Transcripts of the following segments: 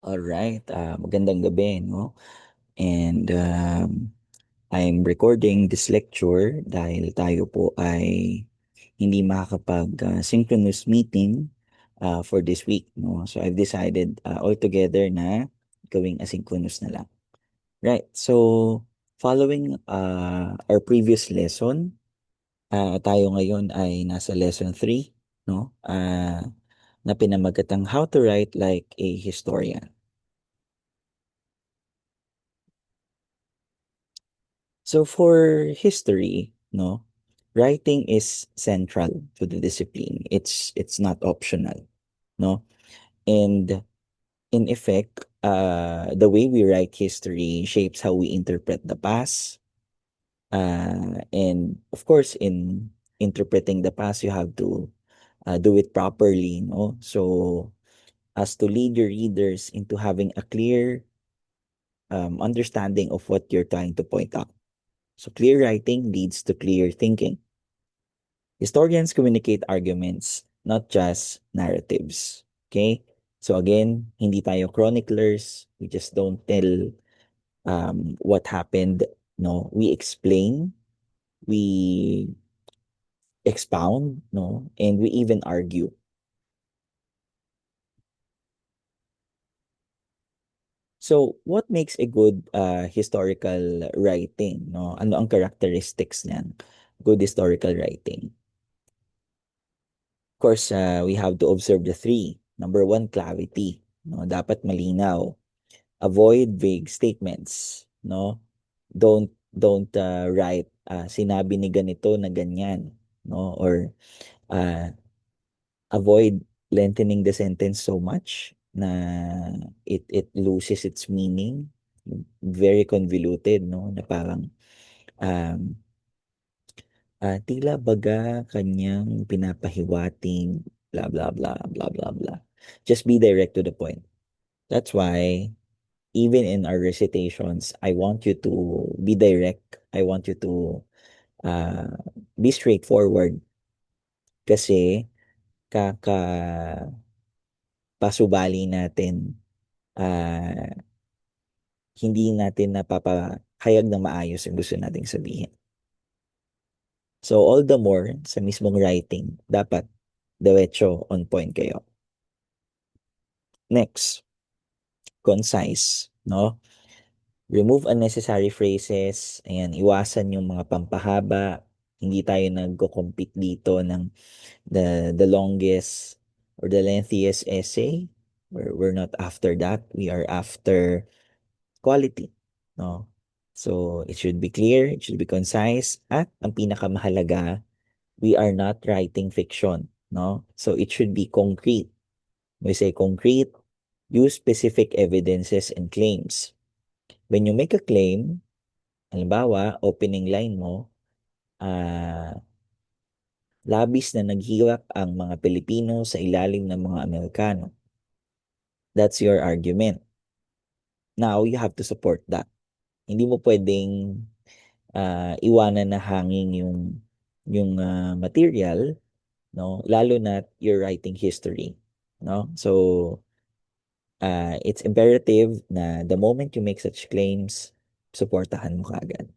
Alright, magandang gabi, no? And I'm recording this lecture dahil tayo po ay hindi makakapag-synchronous meeting for this week, no? So I've decided altogether na gawing asynchronous na lang. Right, so following our previous lesson, tayo ngayon ay nasa lesson 3, no? Na pinamagatang How to Write Like a Historian. So for history, no, writing is central to the discipline. It's not optional, no. And in effect, the way we write history shapes how we interpret the past. And of course, in interpreting the past, you have to do it properly, no. So as to lead your readers into having a clear understanding of what you're trying to point out. So clear writing leads to clear thinking. Historians communicate arguments, not just narratives. Okay? So again, hindi tayo chroniclers. We just don't tell what happened. No, we explain, we expound, no, and we even argue. So, what makes a good historical writing? No, ano ang characteristics niyan? Good historical writing. Of course, we have to observe the three. Number one, clarity. No, dapat malinaw. Avoid vague statements. No, don't write sinabi ni ganito na ganyan. No, or uh, avoid lengthening the sentence so much na it loses its meaning. Very convoluted, no, na parang um, tila baga kanyang pinapahiwating blah blah blah blah blah blah. Just be direct to the point. That's why even in our recitations, I want you to be direct. I want you to uh, be straightforward kasi kakapasubali natin, uh, hindi natin napapahayag ng maayos yung gusto nating sabihin. So all the more sa mismong writing, dapat diretso on point kayo. Next, concise, no? Remove unnecessary phrases, ayan, iwasan yung mga pampahaba. Hindi tayo nagko-compete dito ng the longest or the lengthiest essay. We're not after that. We are after quality, no? So, it should be clear, it should be concise, at ang pinakamahalaga, we are not writing fiction, no? So, it should be concrete. When we say concrete, use specific evidences and claims. When you make a claim, halimbawa, opening line mo, ah, labis na naghirap ang mga Pilipino sa ilalim ng mga Amerikano. That's your argument. Now, you have to support that. Hindi mo pwedeng iwanan na hanging yung material, no? Lalo na you're writing history, no? So, it's imperative na the moment you make such claims, suportahan mo kaagad.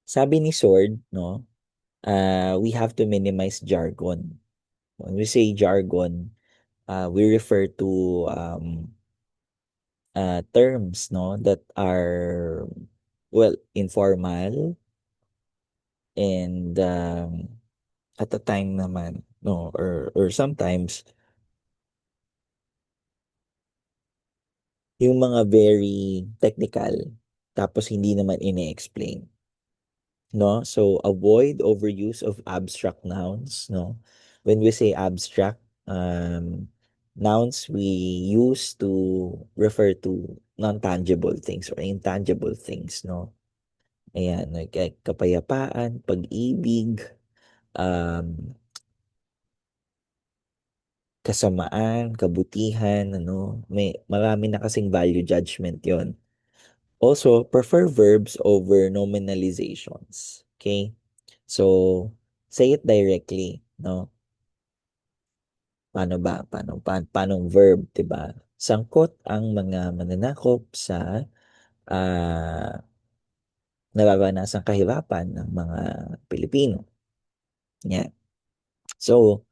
Sabi ni Sword, no, we have to minimize jargon. When we say jargon, we refer to terms, no, that are, well, informal and at the time naman, no, or sometimes yung mga very technical tapos hindi naman ine-explain, no? So avoid overuse of abstract nouns, no? When we say abstract, nouns we use to refer to non-tangible things or intangible things, no? Ayan, like kapayapaan, pag-ibig, um, kasamaan, kabutihan, ano, may marami na kasing value judgment yon. Also, prefer verbs over nominalizations. Okay? So, say it directly, no? Paano ba? Paanong verb, 'di ba? Sangkot ang mga mananakop sa ah, nararanasang kahirapan ng mga Pilipino. Yan. So,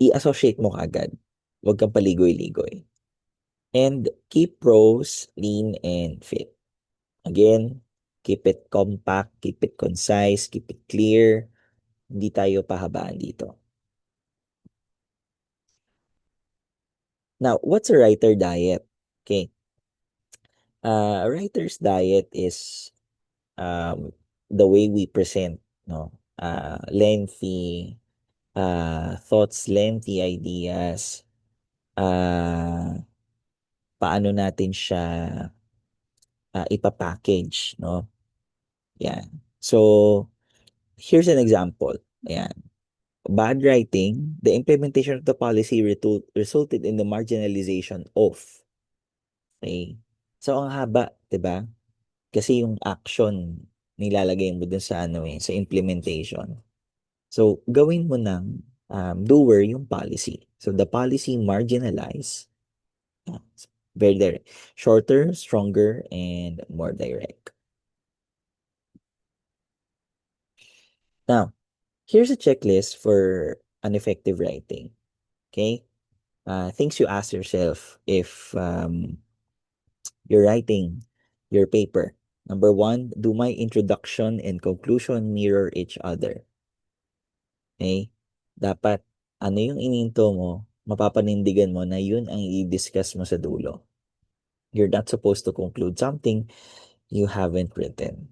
i-associate mo kaagad. Huwag kang paligoy-ligoy. And keep prose lean and fit. Again, keep it compact, keep it concise, keep it clear. Hindi tayo pahabaan dito. Now, what's a writer diet? Okay. A writer's diet is the way we present, no? Lengthy thoughts, lengthy ideas, uh, paano natin siya ipapackage, no? Yan. So, here's an example. Ayan. Bad writing, the implementation of the policy resulted in the marginalization of. Okay? So, ang haba, 'di ba? Kasi yung action nilalagay mo dun sa ano sa implementation. So, gawin mo ng doer yung policy. So, the policy marginalize. uh, Very direct. Shorter, stronger, and more direct. Now, here's a checklist for an effective writing. Okay? Things you ask yourself if you're writing your paper. Number one, do my introduction and conclusion mirror each other? Okay? Dapat, ano yung ininto mo, mapapanindigan mo na yun ang i-discuss mo sa dulo. You're not supposed to conclude something you haven't written.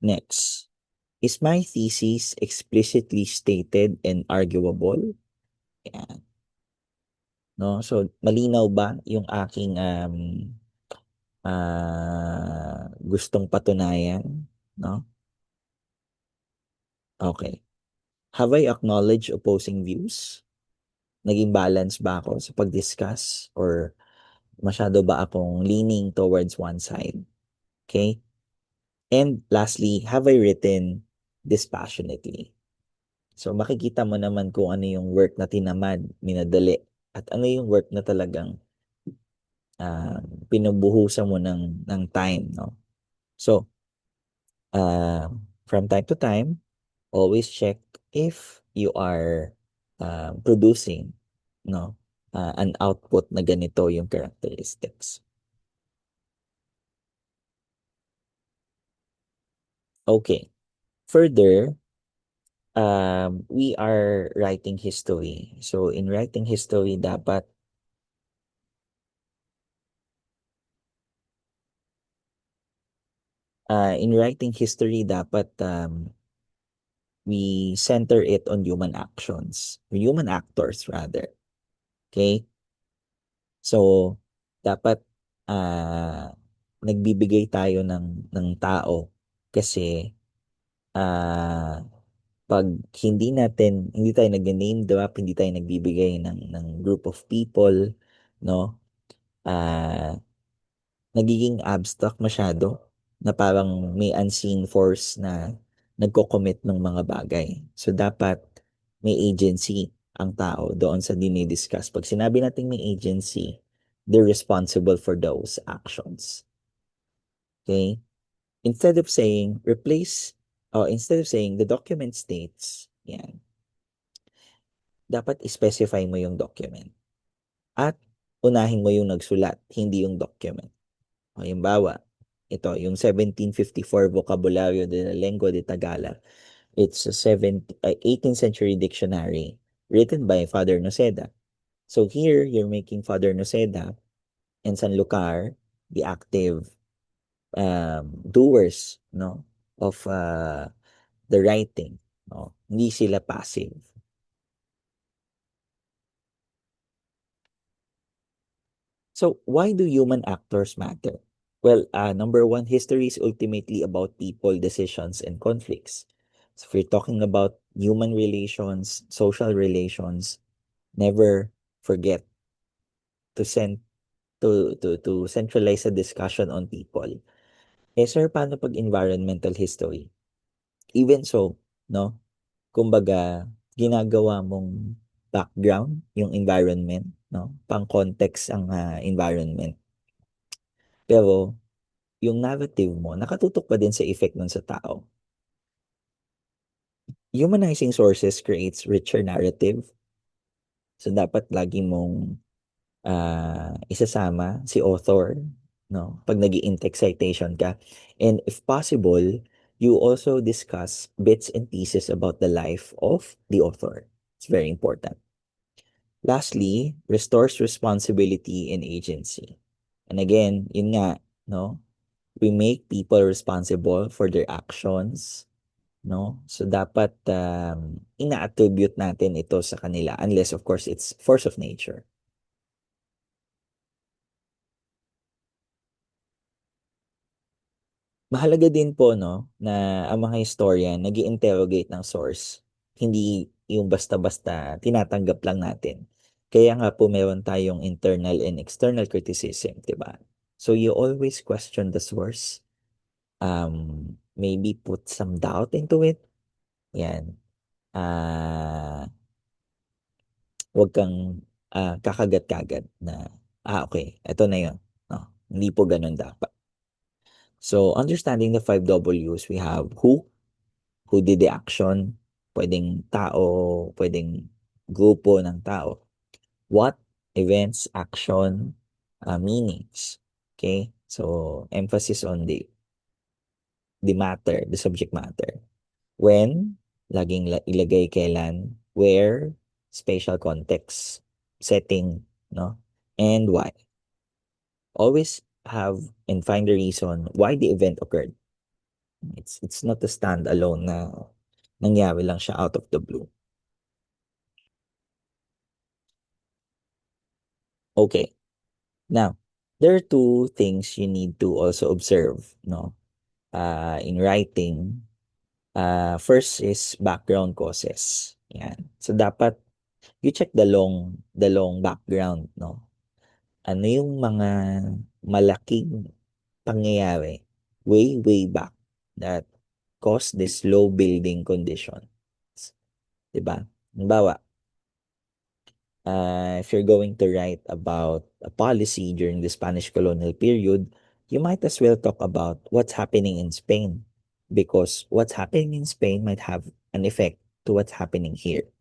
Next, is my thesis explicitly stated and arguable? Yan. No? So, malinaw ba yung aking gustong patunayan? No? Okay. Have I acknowledged opposing views? Naging balance ba ako sa pag-discuss? Or masyado ba akong leaning towards one side? Okay? And lastly, have I written dispassionately? So makikita mo naman kung ano yung work na tinamad, minadali, at ano yung work na talagang uh, pinubuhusan mo ng time, no? So, uh, from time to time, always check if you are producing, no, an output na ganito yung characteristics. Okay. Further, we are writing history. So, in writing history, dapat we center it on human actions, human actors rather. Okay? So, dapat uh, nagbibigay tayo ng tao kasi uh, pag hindi tayo nag-name drop, hindi tayo nagbibigay ng group of people, no? Ah, nagiging abstract masyado na parang may unseen force na nagko-commit ng mga bagay. So, dapat may agency ang tao doon sa dinidiscuss. Pag sinabi natin may agency, they're responsible for those actions. Okay? Instead of saying the document states, yan, dapat specify mo yung document. At unahin mo yung nagsulat, hindi yung document. Halimbawa, ito, yung 1754 Vocabulario de la Lengua de Tagalog. It's a 18th century dictionary written by Father Noceda. So here, you're making Father Noceda and Sanlucar the active doers, no, of the writing. No? Hindi sila passive. So, why do human actors matter? Well, number one, history is ultimately about people, decisions, and conflicts. So, if you're talking about human relations, social relations, never forget to send to centralize a discussion on people. Eh, sir, paano pag environmental history? Even so, no? Kumbaga, ginagawa mong background yung environment, no? Pang-context ang environment. Pero yung narrative mo, nakatutok pa din sa effect nun sa tao. Humanizing sources creates richer narrative. So, dapat lagi mong isasama si author, no? Pag nag text citation ka. And if possible, you also discuss bits and pieces about the life of the author. It's very important. Lastly, restores responsibility and agency. And again, yun nga, no? We make people responsible for their actions, no? So dapat ina-attribute natin ito sa kanila unless of course it's force of nature. Mahalaga din po, no, na ang mga historian nag-i-interrogate ng source. Hindi yung basta-basta tinatanggap lang natin. Kaya nga po meron tayong internal and external criticism, di ba? So you always question the source. Maybe put some doubt into it. Yan. Huwag kang kakagat-kagat na, okay, eto na yun. No, hindi po ganun dapat. So, understanding the five W's, we have who did the action, pwedeng tao, pwedeng grupo ng tao. What, events, action, meanings. Okay? So, emphasis on the matter, the subject matter. When, laging ilagay kailan, where, spatial context, setting, no? And why. Always have and find the reason why the event occurred. It's not a standalone na nangyari lang siya out of the blue. Okay. Now, there are two things you need to also observe, no? In writing, first is background causes. Yan. So dapat you check the long background, no? Ano yung mga malaking pangyayari way back that caused this low building conditions. 'Di ba? Halimbawa, if you're going to write about a policy during the Spanish colonial period, you might as well talk about what's happening in Spain because what's happening in Spain might have an effect to what's happening here.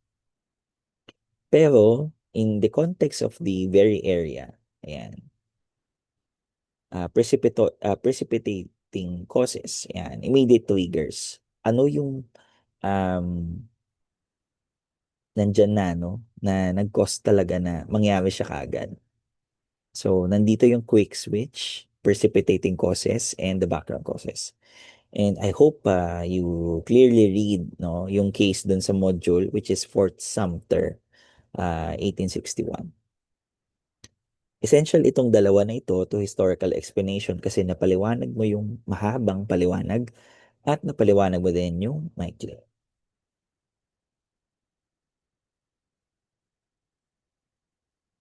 Pero in the context of the very area, ayan, precipitating causes, ayan, immediate triggers. Ano yung um, nandyan na, no, na nag-cause talaga na mangyari siya kaagad. So, nandito yung quick switch, precipitating causes, and the background causes. And I hope you clearly read, no, yung case dun sa module, which is Fort Sumter, 1861. Essential itong dalawa na ito to historical explanation kasi napaliwanag mo yung mahabang paliwanag at napaliwanag mo din yung maikli.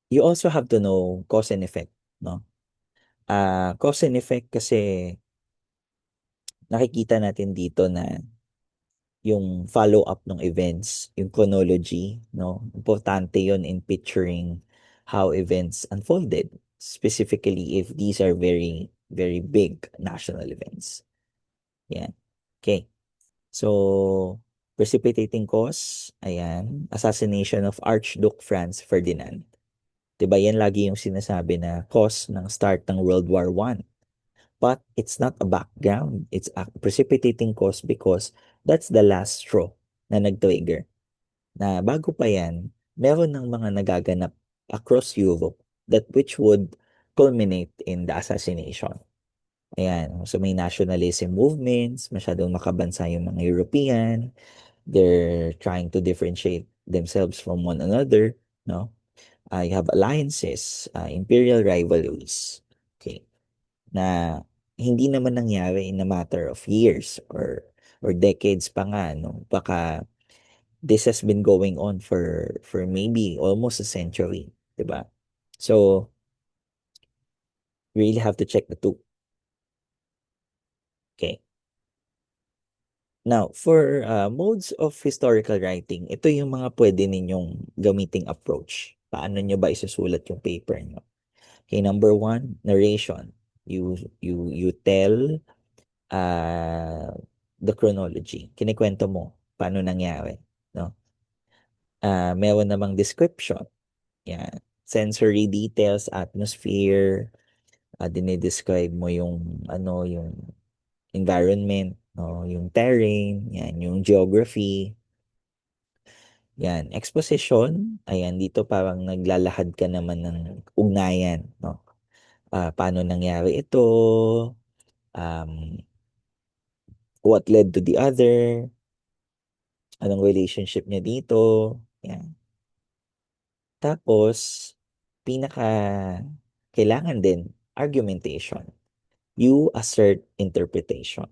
You also have to know cause and effect, no? Cause and effect kasi nakikita natin dito na yung follow-up ng events, yung chronology, no? Importante yon in picturing how events unfolded, specifically if these are very, very big national events. Yan. Okay. So, precipitating cause, ayan, assassination of Archduke Franz Ferdinand. 'Di ba yan lagi yung sinasabi na cause ng start ng World War One. But it's not a background. It's a precipitating cause because that's the last straw na nag-trigger. Na bago pa yan, meron ng mga nagaganap across Europe that which would culminate in the assassination. Ayan. So may nationalism movements, masyadong makabansa yung mga European. They're trying to differentiate themselves from one another, no? You have alliances, imperial rivalries. Okay. Na hindi naman nangyari in a matter of years or decades pa nga, no? Baka this has been going on for maybe almost a century, 'di ba? So, you really have to check the two. Okay. Now, for modes of historical writing, ito yung mga pwede ninyong gamiting approach. Paano nyo ba isusulat yung paper nyo? Okay, number one, narration. You tell uh, the chronology. Kinikwento mo paano nangyari, no? Meron namang description. Yan. Sensory details, atmosphere, dinidescribe mo yung yung environment, no, yung terrain, yan, yung geography, yan, exposition, ayan, dito parang naglalahad ka naman ng ugnayan, no? Paano nangyari ito, um, what led to the other, anong relationship niya dito, yan. Tapos, pinaka kailangan din, argumentation. You assert interpretation.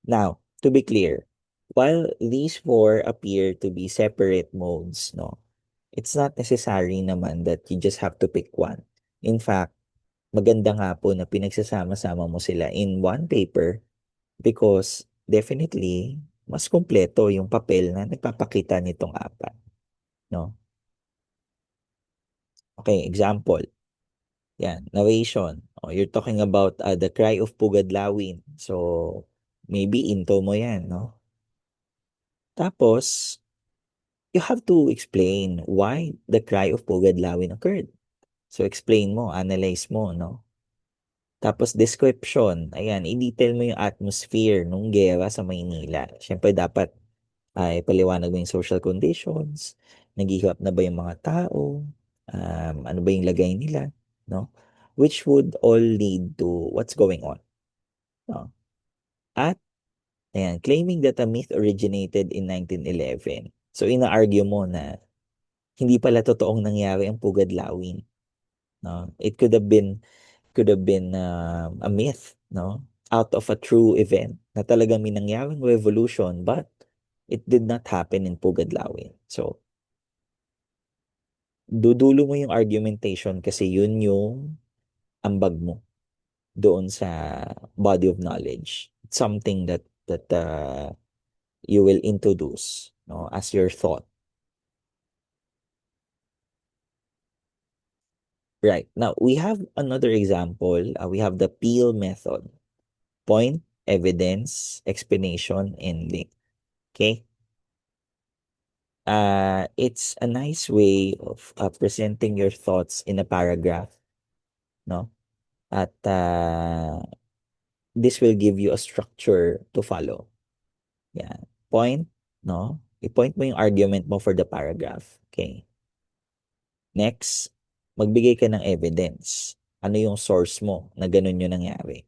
Now, to be clear, while these four appear to be separate modes, no, it's not necessary naman that you just have to pick one. In fact, maganda nga po na pinagsasama-sama mo sila in one paper because definitely mas kumpleto yung papel na nagpapakita nitong apat, no? Okay, example. Yan, narration. Oh, you're talking about the cry of Pugadlawin. So, maybe into mo yan, no? Tapos, you have to explain why the cry of Pugadlawin occurred. So, explain mo, analyze mo, no? Tapos, description. Ayan, i-detail mo yung atmosphere nung gera sa Maynila. Siyempre, dapat ay paliwanag mo yung social conditions, naghihirap na ba yung mga tao, ano ba yung lagay nila, no? Which would all lead to what's going on, no? At, ayan, claiming that a myth originated in 1911. So, ina-argue mo na hindi pala totoong nangyari ang Pugad Lawin, no? It could have been a myth, no? Out of a true event na talagang may nangyaring revolution, but it did not happen in Pugad Lawin. So, dudulo mo yung argumentation kasi yun yung ambag mo doon sa body of knowledge. It's something that you will introduce, no, as your thought. Right. Now, we have another example. We have the Peel method. Point, evidence, explanation, and link. Okay? It's a nice way of presenting your thoughts in a paragraph, no? At this will give you a structure to follow. Yan. Point, no? I-point mo yung argument mo for the paragraph. Okay. Next, magbigay ka ng evidence. Ano yung source mo na ganun yung nangyari?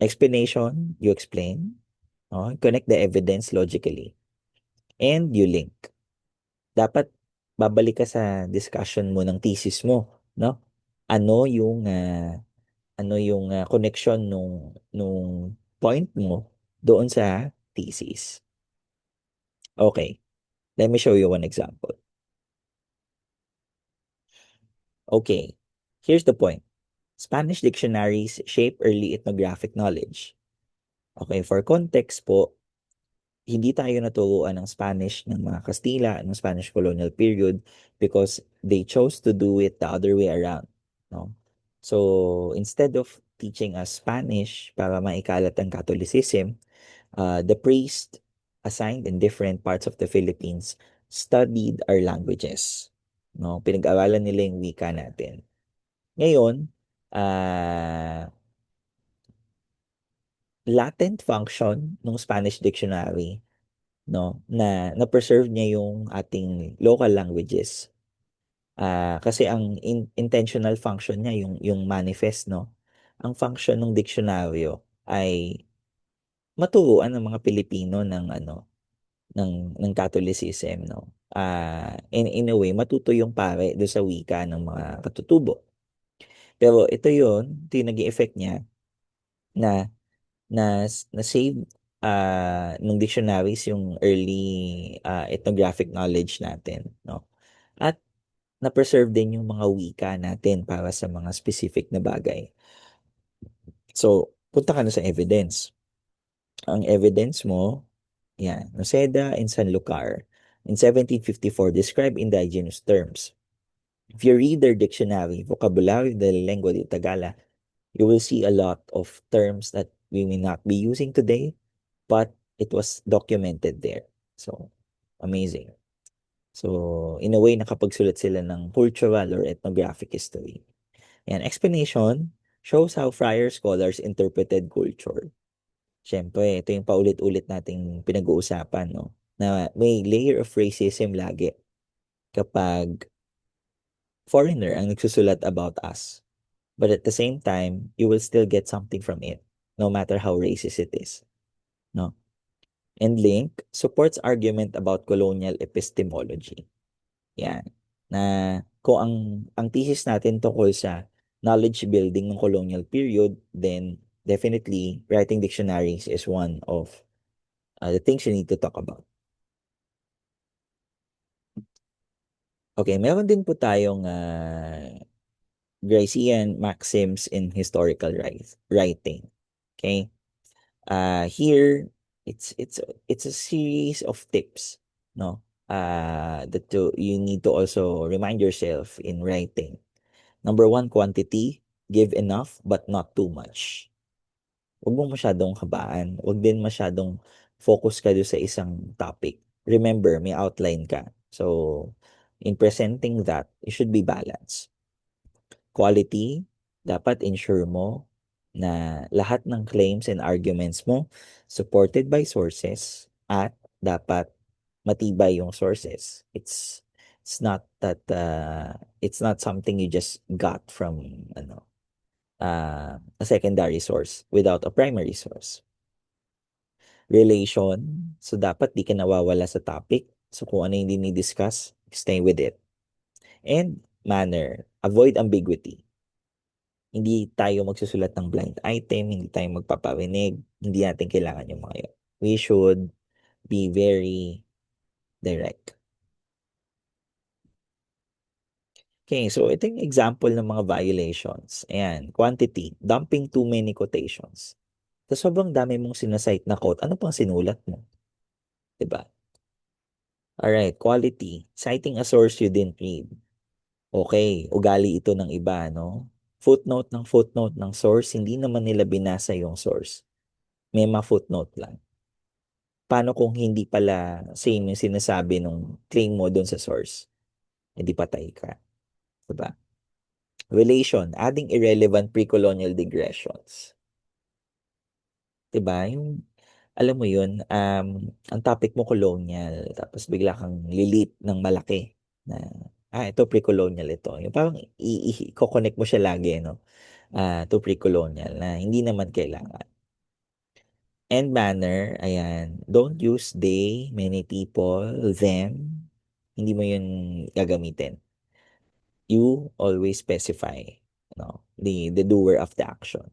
Explanation, you explain. No? Connect the evidence logically. And you link. Dapat babalik ka sa discussion mo ng thesis mo, no? Ano yung connection nung point mo doon sa thesis. Okay, let me show you one example. Okay, here's the point. Spanish dictionaries shape early ethnographic knowledge. Okay, for context po, hindi tayo naturuan ng Spanish ng mga Kastila ng Spanish colonial period because they chose to do it the other way around, no? So, instead of teaching us Spanish para maikalat ang Catholicism, the priest assigned in different parts of the Philippines studied our languages, no? Pinag-aralan nila yung wika natin. Ngayon, latent function ng Spanish dictionary, no, na preserve niya yung ating local languages. Kasi ang intentional function niya yung manifest, no. Ang function ng diksyonaryo ay maturuan ng mga Pilipino ng ng Catholicism, no. In a way matuto yung pare do sa wika ng mga katutubo. Pero ito yung naging effect niya na na-save ng dictionaries yung early ethnographic knowledge natin, no? At na-preserve din yung mga wika natin para sa mga specific na bagay. So, punta ka na sa evidence. Ang evidence mo, yan, Noceda and Sanlúcar in 1754 describe indigenous terms. If you read their dictionary, Vocabulario de la Lengua de Tagala, you will see a lot of terms that we may not be using today, but it was documented there. So, amazing. So, in a way, nakapagsulat sila ng cultural or ethnographic history. And explanation shows how friar scholars interpreted culture. Siyempre, ito yung paulit-ulit nating pinag-uusapan, no? Na may layer of racism lagi kapag foreigner ang nagsusulat about us. But at the same time, you will still get something from it, no matter how racist it is, no? And Link supports argument about colonial epistemology. Yan. Na kung ang thesis natin tungkol sa knowledge building ng colonial period, then definitely writing dictionaries is one of the things you need to talk about. Okay, meron din po tayong Gracian maxims in historical writing. Okay? Here it's a series of tips, no? You need to also remind yourself in writing. Number one, quantity, give enough but not too much. Huwag mong masyadong habaan, huwag din masyadong focus ka doon sa isang topic. Remember, may outline ka. So, in presenting that, it should be balanced. Quality, dapat ensure mo na lahat ng claims and arguments mo supported by sources at dapat matibay yung sources. It's not something you just got from a secondary source without a primary source. Relation, so dapat di ka nawawala sa topic. So kung ano yung dinidiscuss, stay with it. And manner, avoid ambiguity. Hindi tayo magsusulat ng blind item, hindi tayo magpapawinig, hindi natin kailangan yung mga yun. We should be very direct. Okay, so ito yung example ng mga violations. Ayan, quantity, dumping too many quotations. Sa sobrang dami mong sinasite na quote, ano pang sinulat mo? Diba? Alright, quality, citing a source you didn't read. Okay, ugali ito ng iba, no? Footnote ng source, hindi naman nila binasa yung source. May ma-footnote lang. Paano kung hindi pala same yung sinasabi nung claim mo doon sa source? Hindi patay ka. Diba? Relation, adding irrelevant pre-colonial digressions. Diba? Alam mo yun, ang topic mo colonial, tapos bigla kang lilit ng malaki na, ito pre-colonial ito. Yung parang i-connect mo siya lagi, no? To pre-colonial na hindi naman kailangan. And manner, ayan, don't use they, many people, them. Hindi mo yun gagamitin. You always specify, the doer of the action.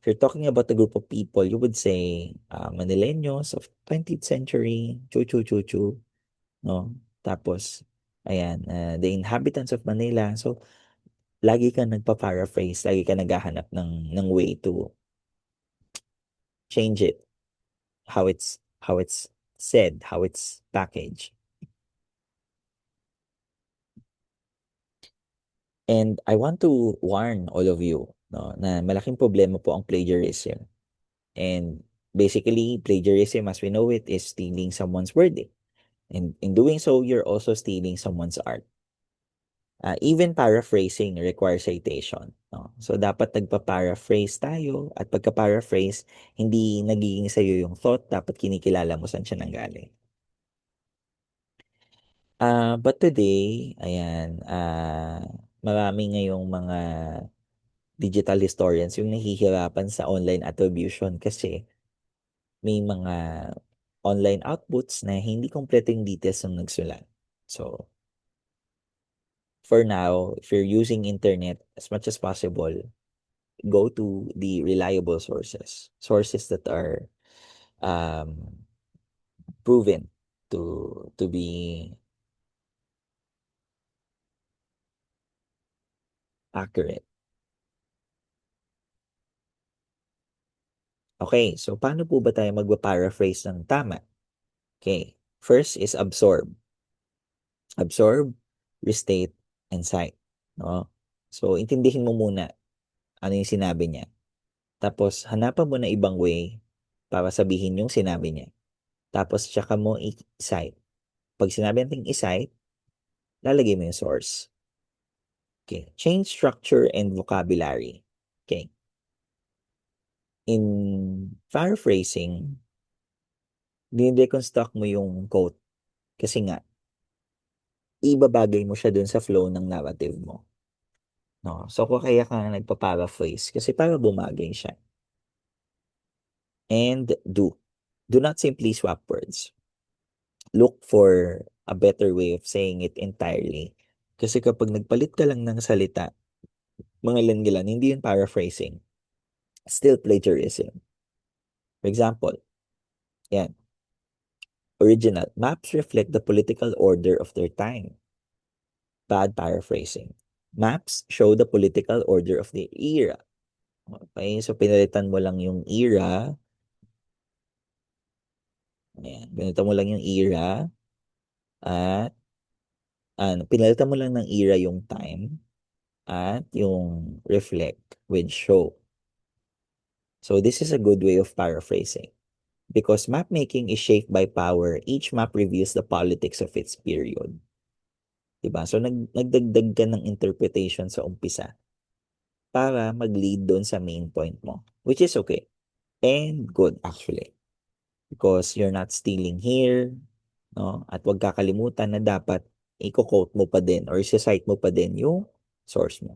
If you're talking about a group of people, you would say Manileños of 20th century, chu chu chu chu, no? Tapos, ayan, the inhabitants of Manila. So, lagi ka nagpa-paraphrase, lagi ka naghahanap ng way to change it, how it's said, how it's packaged. And I want to warn all of you, no, na malaking problema po ang plagiarism. And basically, plagiarism as we know it is stealing someone's wording. And in doing so, you're also stealing someone's art. Even paraphrasing requires citation. No? So, dapat nagpa-paraphrase tayo at pagka-paraphrase, hindi nagiging sa'yo yung thought, dapat kinikilala mo saan siya nanggaling. But today, ayan, marami ngayong mga digital historians yung nahihirapan sa online attribution kasi may mga online outputs na hindi kompleto yung details ng nagsulat. So, for now, if you're using internet as much as possible, go to the reliable sources. Sources that are um, proven to be accurate. Okay, so paano po ba tayo magpa-paraphrase ng tama? Okay, first is absorb. Absorb, restate, and cite. No? So, intindihin mo muna ano yung sinabi niya. Tapos, hanapan mo na ibang way para sabihin yung sinabi niya. Tapos, tsaka mo i-cite. Pag sinabi natin i-cite, lalagay mo yung source. Okay. Change structure and vocabulary. Okay. In paraphrasing, dinideconstruct mo yung quote kasi nga, ibabagay mo siya dun sa flow ng narrative mo. No? So, kung kaya ka nagpa-paraphrase kasi para bumagay siya. And do. Do not simply swap words. Look for a better way of saying it entirely. Kasi kapag nagpalit ka lang ng salita, mga langilan, hindi yun paraphrasing. Still plagiarism. For example, yan, original. Maps reflect the political order of their time. Bad paraphrasing. Maps show the political order of the era. Okay, so pinalitan mo lang yung era. Ayan, pinalitan mo lang yung era at pinalitan mo lang ng era yung time at yung reflect with show. So this is a good way of paraphrasing. Because map making is shaped by power, each map reveals the politics of its period. Diba? So nagdagdag ka ng interpretation sa umpisa para mag-lead doon sa main point mo. Which is okay. And good actually. Because you're not stealing here. No? At huwag kakalimutan na dapat i-quote mo pa din or i-cite mo pa din yung source mo.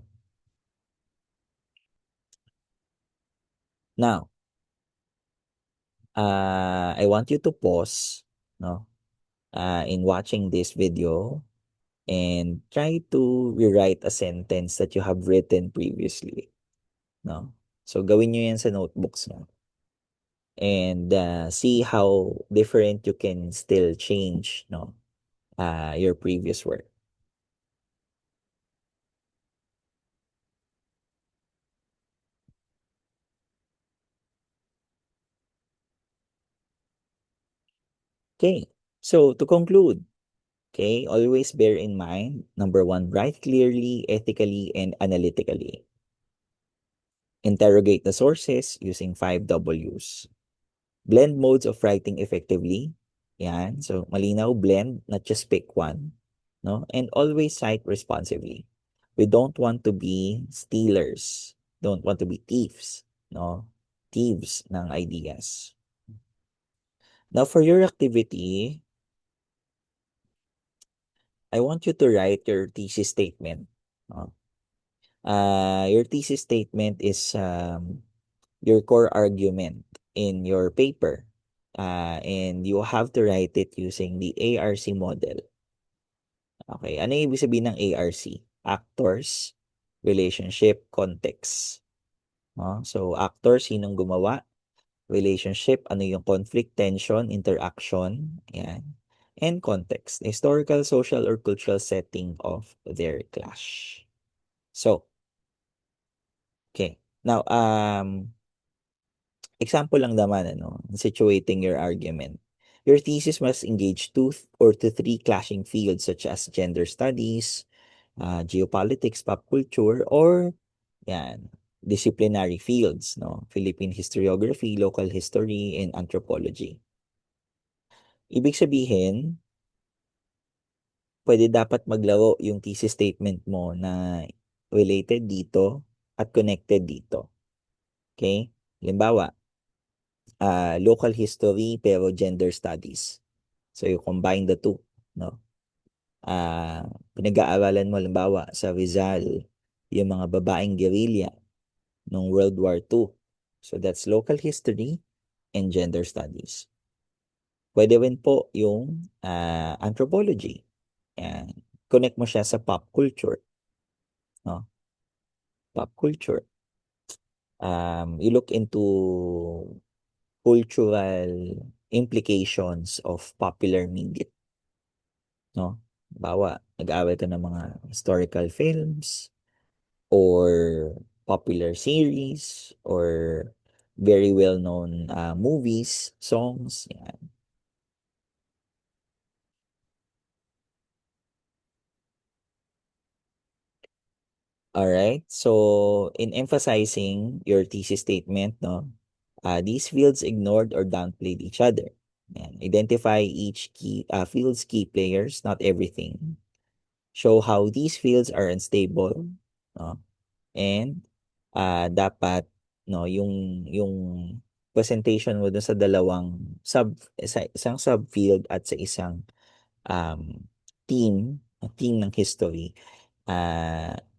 Now, I want you to pause, no, in watching this video and try to rewrite a sentence that you have written previously, no? So, gawin nyo yan sa notebooks mo. And see how different you can still change, no, your previous work. Okay, so to conclude, okay, always bear in mind, number one, write clearly, ethically, and analytically. Interrogate the sources using 5 Ws. Blend modes of writing effectively. Yan. So, malinaw, blend, not just pick one. No? And always cite responsibly. We don't want to be stealers. Don't want to be thieves. No? Thieves ng ideas. Now, for your activity, I want you to write your thesis statement. No? Your thesis statement is your core argument in your paper. And you have to write it using the ARC model. Okay, ano yung ibig sabihin ng ARC? Actors, relationship, context. No? So, actor, sinong gumawa? Relationship, ano yung conflict, tension, interaction. Yan. And context, historical, social, or cultural setting of their clash. So, okay. Now, example lang naman, situating your argument. Your thesis must engage two or to three clashing fields such as gender studies, geopolitics, pop culture, or yan, disciplinary fields, no? Philippine historiography, local history, and anthropology. Ibig sabihin, pwede dapat maglaro yung thesis statement mo na related dito at connected dito. Okay? Halimbawa, local history pero gender studies. So you combine the two, no? Pinag-aaralan mo halimbawa sa Rizal yung mga babaeng guerrilla nung World War II. So that's local history and gender studies. Pwede rin po yung anthropology. Yan. Connect mo siya sa pop culture, no? Pop culture. You look into cultural implications of popular media, no? Bawa, nag-aaral ka ng mga historical films or popular series or very well-known movies, songs. Yan. All right. So, in emphasizing your thesis statement, no, these fields ignored or downplayed each other. And identify each field's key players, not everything. Show how these fields are unstable, no, and dapat no yung presentation mo dun sa isang subfield at sa isang um team ng history,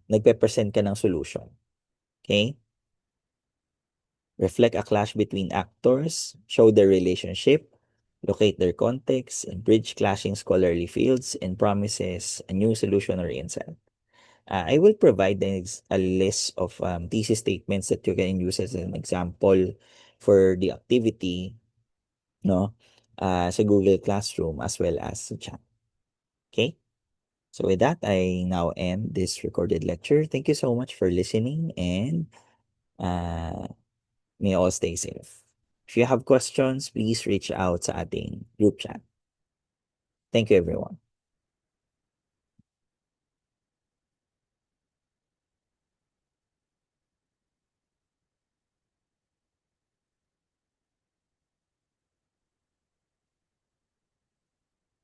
nagpe-present ka ng solution. Okay? Reflect a clash between actors, show their relationship, locate their context, and bridge clashing scholarly fields and promises a new solution or insight. I will provide a list of thesis statements that you can use as an example for the activity, no, sa Google Classroom as well as sa chat. Okay? So with that, I now end this recorded lecture. Thank you so much for listening and uh, may all stay safe. If you have questions, please reach out sa ating group chat. Thank you, everyone.